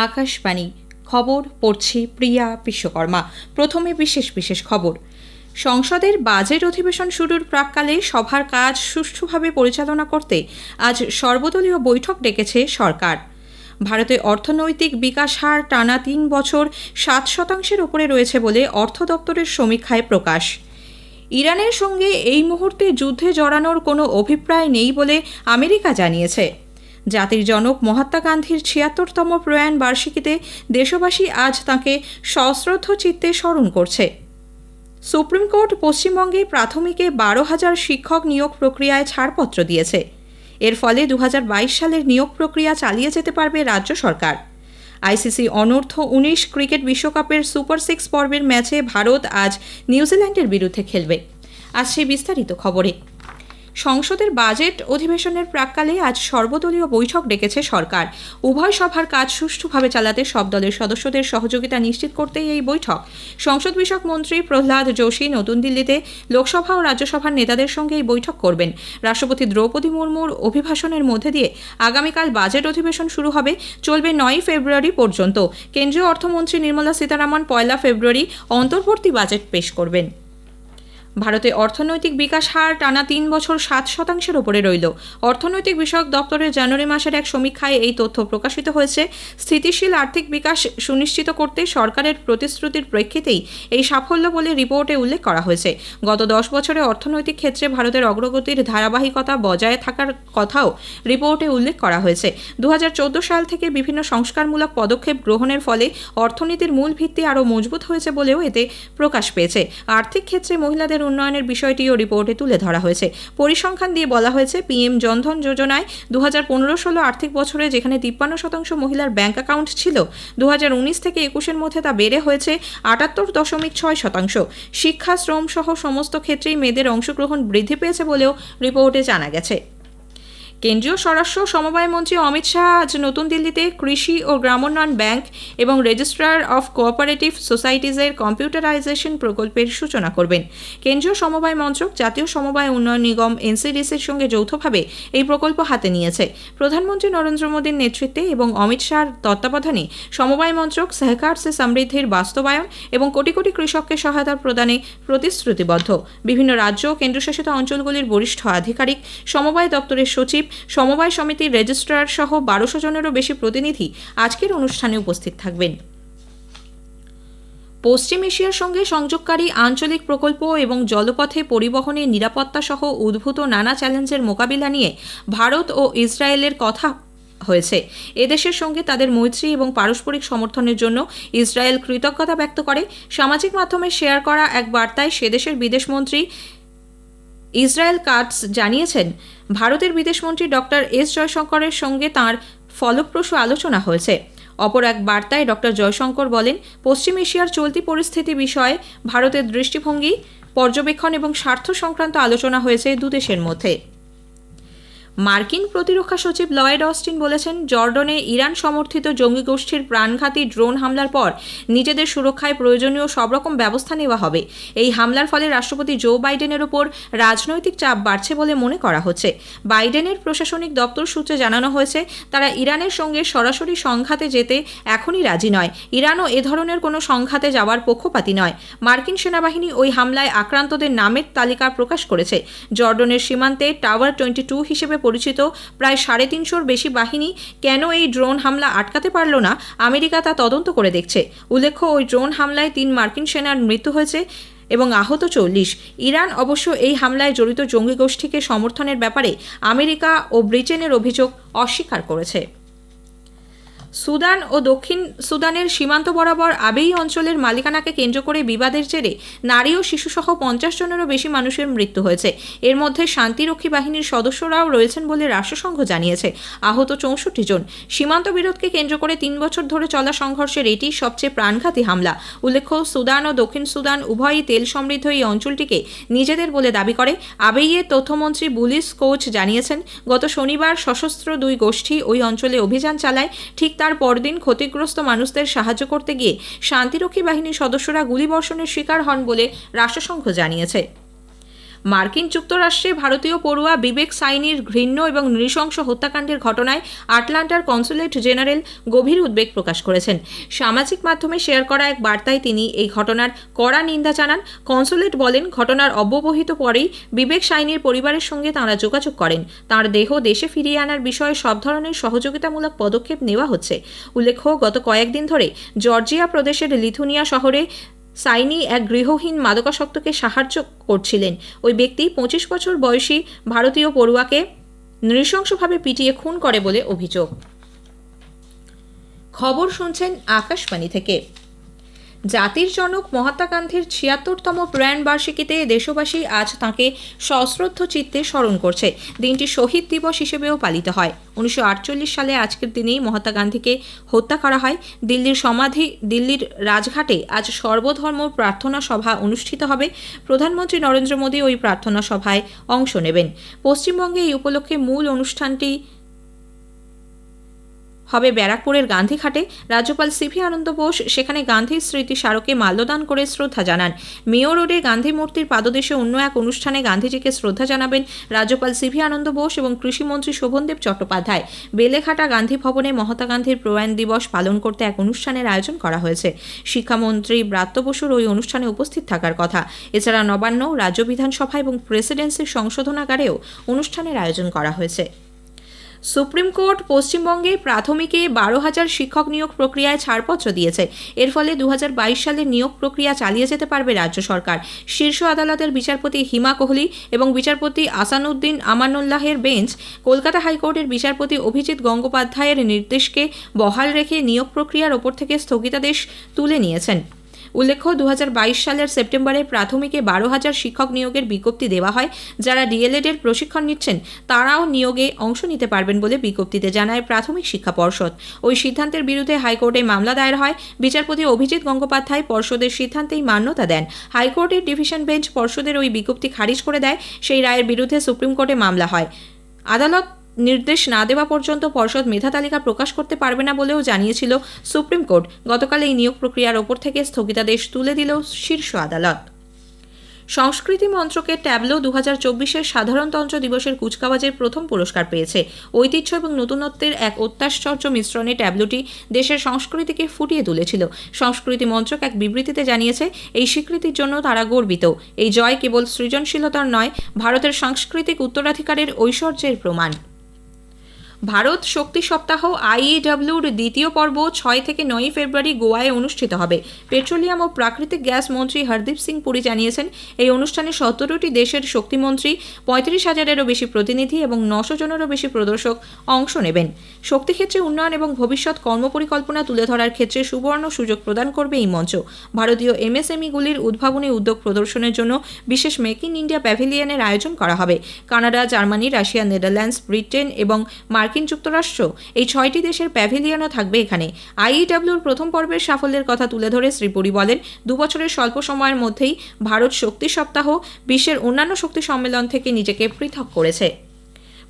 আকাশবাণী খবর পড়ছি প্রিয়া বিশ্বকর্মা। প্রথমে বিশেষ খবর। সংসদের বাজেট অধিবেশন শুরুর প্রাক্কালে সভার কাজ সুষ্ঠুভাবে পরিচালনা করতে আজ সর্বদলীয় বৈঠক ডেকেছে সরকার। ভারতে অর্থনৈতিক বিকাশ হার টানা ৩ বছর ৭% ওপরে রয়েছে বলে অর্থ দপ্তরের সমীক্ষায় প্রকাশ। ইরানের সঙ্গে এই মুহূর্তে যুদ্ধে জড়ানোর কোনো অভিপ্রায় নেই বলে আমেরিকা জানিয়েছে। জাতির জনক মহাত্মা গান্ধীর ৭৬তম প্রয়াণ বার্ষিকীতে দেশবাসী আজ তাঁকে সশ্রদ্ধ চিত্তে স্মরণ করছে। সুপ্রিম কোর্ট পশ্চিমবঙ্গে প্রাথমিকে ১২,০০০ শিক্ষক নিয়োগ প্রক্রিয়ায় ছাড়পত্র দিয়েছে। এর ফলে ২০২২ সালের নিয়োগ প্রক্রিয়া চালিয়ে যেতে পারবে রাজ্য সরকার। আইসিসি অনূর্ধ্ব ১৯ ক্রিকেট বিশ্বকাপের সুপার 6 পর্বের ম্যাচে ভারত আজ নিউজিল্যান্ডের বিরুদ্ধে খেলবে। আজ সেই বিস্তারিত খবরে। সংসদের বাজেট অধিবেশনের প্রাক্কালে আজ সর্বদলীয় বৈঠক ডেকেছে সরকার। উভয় সভার কাজ সুষ্ঠুভাবে চালাতে সব দলের সদস্যদের সহযোগিতা নিশ্চিত করতেই এই বৈঠক। সংসদ বিষয়ক মন্ত্রী প্রহ্লাদ যোশী নতুন দিল্লিতে লোকসভা ও রাজ্যসভার নেতাদের সঙ্গে এই বৈঠক করবেন। রাষ্ট্রপতি দ্রৌপদী মুর্মুর অভিভাষণের মধ্যে দিয়ে আগামীকাল বাজেট অধিবেশন শুরু হবে, চলবে ৯ ফেব্রুয়ারি পর্যন্ত। কেন্দ্রীয় অর্থমন্ত্রী নির্মলা সীতারামন ১ ফেব্রুয়ারি অন্তর্বর্তী বাজেট পেশ করবেন। ভারতে অর্থনৈতিক বিকাশ হার টানা ৩ বছর ৭% ওপরে রইল। অর্থনৈতিক বিষয়ক দপ্তরের জানুয়ারি মাসের এক সমীক্ষায় এই তথ্য প্রকাশিত হয়েছে। স্থিতিশীল আর্থিক বিকাশ সুনিশ্চিত করতে সরকারের প্রতিশ্রুতির প্রেক্ষিতেই এই সাফল্য বলে রিপোর্টে উল্লেখ করা হয়েছে। গত ১০ বছরে অর্থনৈতিক ক্ষেত্রে ভারতের অগ্রগতির ধারাবাহিকতা বজায় থাকার কথাও রিপোর্টে উল্লেখ করা হয়েছে। ২০১৪ সাল থেকে বিভিন্ন সংস্কারমূলক পদক্ষেপ গ্রহণের ফলে অর্থনীতির মূল ভিত্তি আরও মজবুত হয়েছে বলেও এতে প্রকাশ পেয়েছে। আর্থিক ক্ষেত্রে মহিলাদের উন্নয়নের বিষয়টিও রিপোর্টে তুলে ধরা হয়েছে। পরিসংখ্যান দিয়ে বলা হয়েছে, পিএম জনধন যোজনায় ২০১৫-১৬ আর্থিক বছরে যেখানে ৫৩% মহিলার ব্যাংক অ্যাকাউন্ট ছিল, ২০১৯ থেকে ২১-এর মধ্যে তা বেড়ে হয়েছে ৭৮.৬%। শিক্ষা, শ্রম সহ সমস্ত ক্ষেত্রেই মেয়েদের অংশগ্রহণ বৃদ্ধি পেয়েছে বলেও রিপোর্টে জানা গেছে। কেন্দ্রীয় স্বরাষ্ট্র সমবায় মন্ত্রী অমিত শাহ আজ নতুন দিল্লিতে কৃষি ও গ্রামোন্নয়ন ব্যাংক এবং রেজিস্ট্রার অফ কোঅপারেটিভ সোসাইটিজের কম্পিউটারাইজেশন প্রকল্পের সূচনা করবেন। কেন্দ্রীয় সমবায় মন্ত্রক জাতীয় সমবায় উন্নয়ন নিগম এনসিডিসির সঙ্গে যৌথভাবে এই প্রকল্প হাতে নিয়েছে। প্রধানমন্ত্রী নরেন্দ্র মোদীর নেতৃত্বে এবং অমিত শাহর তত্ত্বাবধানে সমবায় মন্ত্রক সহকার সে সমৃদ্ধির বাস্তবায়ন এবং কোটি কোটি কৃষককে সহায়তা প্রদানে প্রতিশ্রুতিবদ্ধ। বিভিন্ন রাজ্য ও কেন্দ্রশাসিত অঞ্চলগুলির বরিষ্ঠ আধিকারিক, সমবায় দপ্তরের সচিব, সমবায় সমিতির রেজিস্ট্রার সহ ১২০০ জনেরও বেশি প্রতিনিধি আজকের অনুষ্ঠানে উপস্থিত থাকবেন। পশ্চিম এশিয়ার সঙ্গে সংযোগকারী আঞ্চলিক প্রকল্প এবং জলপথে পরিবহনের নিরাপত্তা সহ উদ্ভূত নানা চ্যালেঞ্জের মোকাবিলা নিয়ে ভারত ও ইসরায়েলের কথা হয়েছে। এদেশের সঙ্গে তাদের মৈত্রী এবং পারস্পরিক সমর্থনের জন্য ইসরায়েল কৃতজ্ঞতা ব্যক্ত করে। সামাজিক মাধ্যমে শেয়ার করা এক বার্তায় সেদেশের বিদেশমন্ত্রী ইসরায়েল কাটস জানিয়েছেন, ভারতের বিদেশমন্ত্রী ডক্টর এস জয়শঙ্করের সঙ্গে তাঁর ফলপ্রসূ আলোচনা হয়েছে। অপর এক বার্তায় ডক্টর জয়শঙ্কর বলেন, পশ্চিম এশিয়ার চলতি পরিস্থিতি বিষয়ে ভারতের দৃষ্টিভঙ্গি, পর্যবেক্ষণ এবং স্বার্থ সংক্রান্ত আলোচনা হয়েছে দুদেশের মধ্যে। মার্কিন প্রতিরক্ষা সচিব লয়েড অস্টিন বলেছেন, জর্ডনে ইরান সমর্থিত জঙ্গি গোষ্ঠীর প্রাণঘাতী ড্রোন হামলার পর নিজেদের সুরক্ষায় প্রয়োজনীয় সব রকম ব্যবস্থা নেওয়া হবে। এই হামলার ফলে রাষ্ট্রপতি জো বাইডেনের ওপর রাজনৈতিক চাপ বাড়ছে বলে মনে করা হচ্ছে। বাইডেনের প্রশাসনিক দপ্তর সূত্রে জানানো হয়েছে, তারা ইরানের সঙ্গে সরাসরি সংঘাতে যেতে এখনই রাজি নয়। ইরানও এ ধরনের কোনো সংঘাতে যাওয়ার পক্ষপাতী নয়। মার্কিন সেনাবাহিনী ওই হামলায় আক্রান্তদের নামের তালিকা প্রকাশ করেছে। জর্ডনের সীমান্তে টাওয়ার 22 হিসেবে পরিচিত প্রায় ৩৫০-র বেশি বাহিনী কেন এই ড্রোন হামলা আটকাতে পারল না, আমেরিকা তা তদন্ত করে দেখছে। উল্লেখ্য, ওই ড্রোন হামলায় ৩ মার্কিন সেনার মৃত্যু হয়েছে এবং আহত ৪০। ইরান অবশ্য এই হামলায় জড়িত জঙ্গি গোষ্ঠীকে সমর্থনের ব্যাপারে আমেরিকা ও ব্রিটেনের অভিযোগ অস্বীকার করেছে। সুদান ও দক্ষিণ সুদানের সীমান্ত বরাবর আবেই অঞ্চলের মালিকানাকে কেন্দ্র করে বিবাদের জেরে নারী ও শিশুসহ ৫০ জনেরও বেশি মানুষের মৃত্যু হয়েছে। এর মধ্যে শান্তিরক্ষী বাহিনীর সদস্যরাও রয়েছেন বলে রাষ্ট্রসংঘ জানিয়েছে। আহত ৬৪ জন। সীমান্ত বিরোধকে কেন্দ্র করে ৩ বছর ধরে চলা সংঘর্ষের এটি সবচেয়ে প্রাণঘাতী হামলা। উল্লেখ্য, সুদান ও দক্ষিণ সুদান উভয়ই তেল সমৃদ্ধ এই অঞ্চলটিকে নিজেদের বলে দাবি করে। আবেইয়ের তথ্যমন্ত্রী বুলিস কোচ জানিয়েছেন, গত শনিবার সশস্ত্র ২ গোষ্ঠী ওই অঞ্চলে অভিযান চালায়। ঠিক তার পরদিন ক্ষতিগ্রস্ত মানুষদের সাহায্য করতে গিয়ে শান্তিরক্ষী বাহিনীর সদস্যরা গুলিবর্ষণের শিকার হন বলে রাষ্ট্রসংঘ জানিয়েছে। মার্কিন যুক্তরাষ্ট্রে ভারতীয় পড়ুয়া বিবেক সাইনির ঘৃণ্য এবং নৃশংস হত্যাকাণ্ডের ঘটনায় আটলান্টার কনসুলেট জেনারেল গভীর উদ্বেগ প্রকাশ করেছেন। সামাজিক মাধ্যমে শেয়ার করা এক বার্তায় তিনি এই ঘটনার কড়া নিন্দা জানান। কনসুলেট বলেন, ঘটনার অব্যবহিত পরেই বিবেক সাইনির পরিবারের সঙ্গে তাঁরা যোগাযোগ করেন। তাঁর দেহ দেশে ফিরিয়ে আনার বিষয়ে সব ধরনের সহযোগিতামূলক পদক্ষেপ নেওয়া হচ্ছে। উল্লেখ্য, গত কয়েকদিন ধরে জর্জিয়া প্রদেশের লিথুনিয়া শহরে সাইনি এক গৃহহীন মাদকাসক্তকে সাহায্য করছিলেন। ওই ব্যক্তি 25 বছর বয়সী ভারতীয় পড়ুয়াকে নৃশংসভাবে পিটিয়ে খুন করে বলে অভিযোগ। খবর শুনছেন আকাশবাণী থেকে। জাতির জনক মহাত্মা গান্ধীর ৭৬তম প্রয়াণ বার্ষিকীতে দেশবাসী আজ তাঁকে সশ্রদ্ধ চিত্তে স্মরণ করছে। দিনটি শহীদ দিবস হিসেবেও পালিত হয়। 1948 সালে আজকের দিনেই মহাত্মা গান্ধীকে হত্যা করা হয়। দিল্লির রাজঘাটে আজ সর্বধর্ম প্রার্থনা সভা অনুষ্ঠিত হবে। প্রধানমন্ত্রী নরেন্দ্র মোদী ওই প্রার্থনা সভায় অংশ নেবেন। পশ্চিমবঙ্গে এই উপলক্ষে মূল অনুষ্ঠানটি হবে ব্যারাকপুরের গান্ধীঘাটে। রাজ্যপাল সিভি আনন্দ বোস সেখানে গান্ধীর স্মৃতি স্মারকে মাল্যদান করে শ্রদ্ধা জানান। মেয়ো রোডে গান্ধী মূর্তির পাদদেশে অন্য এক অনুষ্ঠানে গান্ধীজিকে শ্রদ্ধা জানাবেন রাজ্যপাল সিভি আনন্দ বোস এবং কৃষিমন্ত্রী শোভনদেব চট্টোপাধ্যায়। বেলেঘাটা গান্ধী ভবনে মহাত্মা গান্ধীর প্রয়াণ দিবস পালন করতে এক অনুষ্ঠানের আয়োজন করা হয়েছে। শিক্ষামন্ত্রী ব্রাত্য বসুর ওই অনুষ্ঠানে উপস্থিত থাকার কথা। এছাড়া নবান্ন, রাজ্য বিধানসভা এবং প্রেসিডেন্সির সংশোধনাগারেও অনুষ্ঠানের আয়োজন করা হয়েছে। সুপ্রিম কোর্ট পশ্চিমবঙ্গে প্রাথমিকে 12,000 শিক্ষক নিয়োগ প্রক্রিয়ায় ছাড়পত্র দিয়েছে। এর ফলে 2022 সালের নিয়োগ প্রক্রিয়া চালিয়ে যেতে পারবে রাজ্য সরকার। শীর্ষ আদালতের বিচারপতি হিমা কোহলি এবং বিচারপতি আসানুদ্দিন আমানুল্লাহের বেঞ্চ কলকাতা হাইকোর্টের বিচারপতি অভিজিৎ গঙ্গোপাধ্যায়ের নির্দেশকে বহাল রেখে নিয়োগ প্রক্রিয়ার ওপর থেকে স্থগিতাদেশ তুলে নিয়েছেন। উল্লেখ্য, 2022 সালের সেপ্টেম্বরে প্রাথমিকে 12,000 শিক্ষক নিয়োগের বিজ্ঞপ্তি দেওয়া হয়। যারা ডিএলএড এর প্রশিক্ষণ নিচ্ছেন তারাও নিয়োগে অংশ নিতে পারবেন বলে বিজ্ঞপ্তিতে জানায় প্রাথমিক শিক্ষা পর্ষদ। ওই সিদ্ধান্তের বিরুদ্ধে হাইকোর্টে মামলা দায়ের হয়। বিচারপতি অভিজিৎ গঙ্গোপাধ্যায় পর্ষদের সিদ্ধান্তেই মান্যতা দেন। হাইকোর্টের ডিভিশন বেঞ্চ পর্ষদের ওই বিজ্ঞপ্তি খারিজ করে দেয়। সেই রায়ের বিরুদ্ধে সুপ্রিম কোর্টে মামলা হয়। আদালত নির্দেশ না দেওয়া পর্যন্ত পর্ষদ মেধা তালিকা প্রকাশ করতে পারবে না বলেও জানিয়েছিল সুপ্রিম কোর্ট। গতকাল এই নিয়োগ প্রক্রিয়ার ওপর থেকে স্থগিতাদেশ তুলে দিল শীর্ষ আদালত। সংস্কৃতি মন্ত্রকের ট্যাবলো 2024-এর সাধারণতন্ত্র দিবসের কুচকাওয়াজের প্রথম পুরস্কার পেয়েছে। ঐতিহ্য এবং নতুনত্বের এক অত্যাশ্চর্য মিশ্রণে ট্যাবলোটি দেশের সংস্কৃতিকে ফুটিয়ে তুলেছিল। সংস্কৃতি মন্ত্রক এক বিবৃতিতে জানিয়েছে, এই স্বীকৃতির জন্য তারা গর্বিত। এই জয় কেবল সৃজনশীলতার নয়, ভারতের সাংস্কৃতিক উত্তরাধিকারের ঐশ্বর্যের প্রমাণ। ভারত শক্তি সপ্তাহ আইইডব্লিউর দ্বিতীয় পর্ব 6 থেকে 9 ফেব্রুয়ারি গোয়ায় অনুষ্ঠিত হবে। পেট্রোলিয়াম ও প্রাকৃতিক গ্যাস মন্ত্রী হরদীপ সিং পুরী জানিয়েছেন, এই অনুষ্ঠানে 17টি দেশের শক্তিমন্ত্রী, 35,000-এরও বেশি প্রতিনিধি এবং 900 জনেরও বেশি প্রদর্শক অংশ নেবেন। শক্তিক্ষেত্রে উন্নয়ন এবং ভবিষ্যৎ কর্মপরিকল্পনা তুলে ধরার ক্ষেত্রে সুবর্ণ সুযোগ প্রদান করবে এই মঞ্চ। ভারতীয় এমএসএমইগুলির উদ্ভাবনী উদ্যোগ প্রদর্শনের জন্য বিশেষ মেক ইন ইন্ডিয়া প্যাভিলিয়নের আয়োজন করা হবে। Canada, Germany, Russia, Netherlands, Britain এবং মার্কিন যুক্তরাষ্ট্র এই 6টি দেশের প্যাভিলিয়নও থাকবে এখানে। আইইডব্লিউর প্রথম পর্বের সাফল্যের কথা তুলে ধরে শ্রী পুরী বলেন, 2 বছরের স্বল্প সময়ের মধ্যেই ভারত শক্তি সপ্তাহ বিশ্বের অন্যান্য শক্তি সম্মেলন থেকে নিজেকে পৃথক করেছে।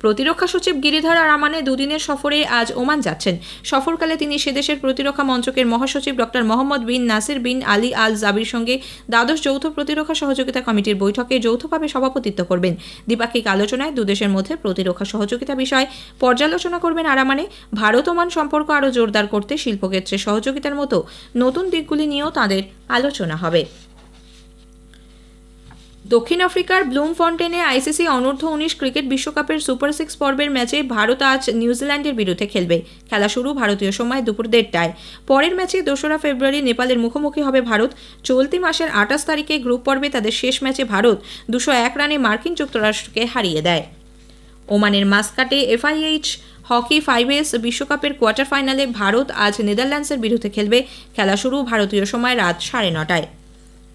প্রতিরক্ষা সচিব গিরিধর আরামানে দুদিনের সফরে আজ ওমান যাচ্ছেন। সফরকালে তিনি সেদেশের প্রতিরক্ষা মন্ত্রকের মহাসচিব ডক্টর মোহাম্মদ বিন নাসির বিন আলী আল জাবির সঙ্গে দ্বাদশ যৌথ প্রতিরক্ষা সহযোগিতা কমিটির বৈঠকে যৌথভাবে সভাপতিত্ব করবেন। দ্বিপাক্ষিক আলোচনায় দুদেশের মধ্যে প্রতিরক্ষা সহযোগিতা বিষয়ে পর্যালোচনা করবেন আরামানে। ভারত ওমান সম্পর্ক আরও জোরদার করতে শিল্পক্ষেত্রে সহযোগিতার মতো নতুন দিকগুলি নিয়েও তাঁদের আলোচনা হবে। দক্ষিণ আফ্রিকার ব্লুমফন্টেনে আইসিসি অনূর্ধ্ব-19 ক্রিকেট বিশ্বকাপের সুপার 6 পর্বের ম্যাচে ভারত আজ নিউজিল্যান্ডের বিরুদ্ধে খেলবে। খেলা শুরু ভারতীয় সময় দুপুর 1:30টায়। পরের ম্যাচে 2রা ফেব্রুয়ারি নেপালের মুখোমুখি হবে ভারত। চলতি মাসের 28 তারিখে গ্রুপ পর্বে তাদের শেষ ম্যাচে ভারত 201 রানে মার্কিন যুক্তরাষ্ট্রকে হারিয়ে দেয়। ওমানের মাস্কাটে FIH হকি 5S বিশ্বকাপের কোয়ার্টার ফাইনালে ভারত আজ নেদারল্যান্ডসের বিরুদ্ধে খেলবে। খেলা শুরু ভারতীয় সময় রাত 9:30টায়।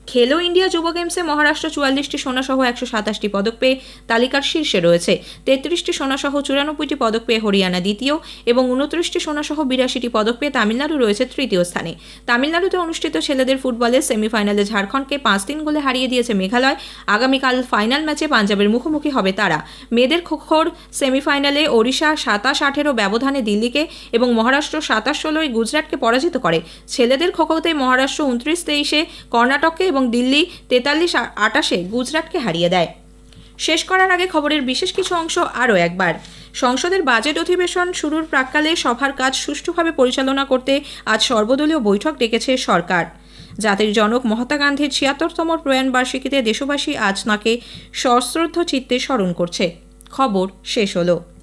খেলো ইন্ডিয়া যুব গেমসে মহারাষ্ট্র 44টি সোনাসহ 127টি পদক পেয়ে তালিকার শীর্ষে রয়েছে। 33টি সোনাসহ 94টি পদক পেয়ে হরিয়ানা দ্বিতীয় এবং 29টি সোনাসহ 82টি পদক পেয়ে তামিলনাড়ু রয়েছে তৃতীয় স্থানে। তামিলনাড়ুতে অনুষ্ঠিত ছেলেদের ফুটবলে সেমিফাইনালে ঝাড়খণ্ডকে 5-3 গোলে হারিয়ে দিয়েছে মেঘালয়। আগামীকাল ফাইনাল ম্যাচে পাঞ্জাবের মুখোমুখি হবে তারা। মেয়েদের খোখোর সেমিফাইনালে ওড়িশা 27-18 ব্যবধানে দিল্লিকে এবং মহারাষ্ট্র 27-16 গুজরাটকে পরাজিত করে। ছেলেদের খোখোতে মহারাষ্ট্র 29-23 কর্ণাটককে এবং দিল্লি 43-28 গুজরাটকে হারিয়ে দেয়। শেষ করার আগে খবরের বিশেষ কিছু অংশ আরও একবার। সংসদের বাজেট অধিবেশন শুরুর প্রাক্কালে সভার কাজ সুষ্ঠুভাবে পরিচালনা করতে আজ সর্বদলীয় বৈঠক ডেকেছে সরকার। জাতির জনক মহাত্মা গান্ধীর ৭৬তম প্রয়াণ বার্ষিকীতে দেশবাসী আজ তাঁকে সশ্রদ্ধ চিত্তে স্মরণ করছে। খবর শেষ হলো।